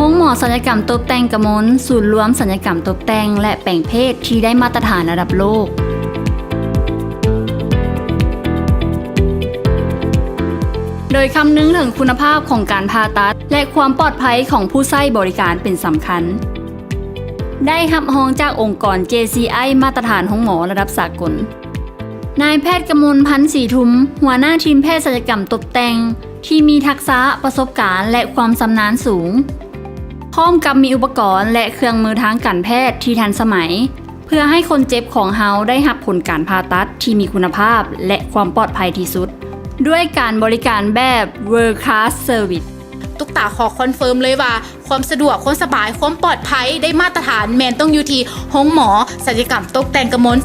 ห้องหมอศัลยกรรมตกแต่งกมลศูนย์รวมศัลยกรรมตกแต่งและแปลงเพศที่ได้มาตรฐานระดับโลกโดยคำนึงถึงคุณภาพของการผ่าตัดและความปลอดภัยของผู้ใช้บริการเป็นสำคัญได้รับรองจากองค์กร JCI มาตรฐานห้องหมอระดับสากลนายแพทย์กมลพันธ์ศรีทุมหัวหน้าทีมแพทย์ศัลยกรรมตกแต่งที่มีทักษะประสบการณ์และความชำนาญสูงพร้อมกับมีอุปกรณ์และเครื่องมือทางการแพทย์ที่ทันสมัยเพื่อให้คนเจ็บของเฮาได้รับผลการผ่าตัดที่มีคุณภาพและความปลอดภัยที่สุดด้วยการบริการแบบ World Class Service ตุ๊กตาขอคอนเฟิร์มเลยว่าความสะดวกความสบายความปลอดภัยได้มาตรฐานแมนต้องอยู่ที่ห้องหมอศัลยกรรมตกแต่งกมล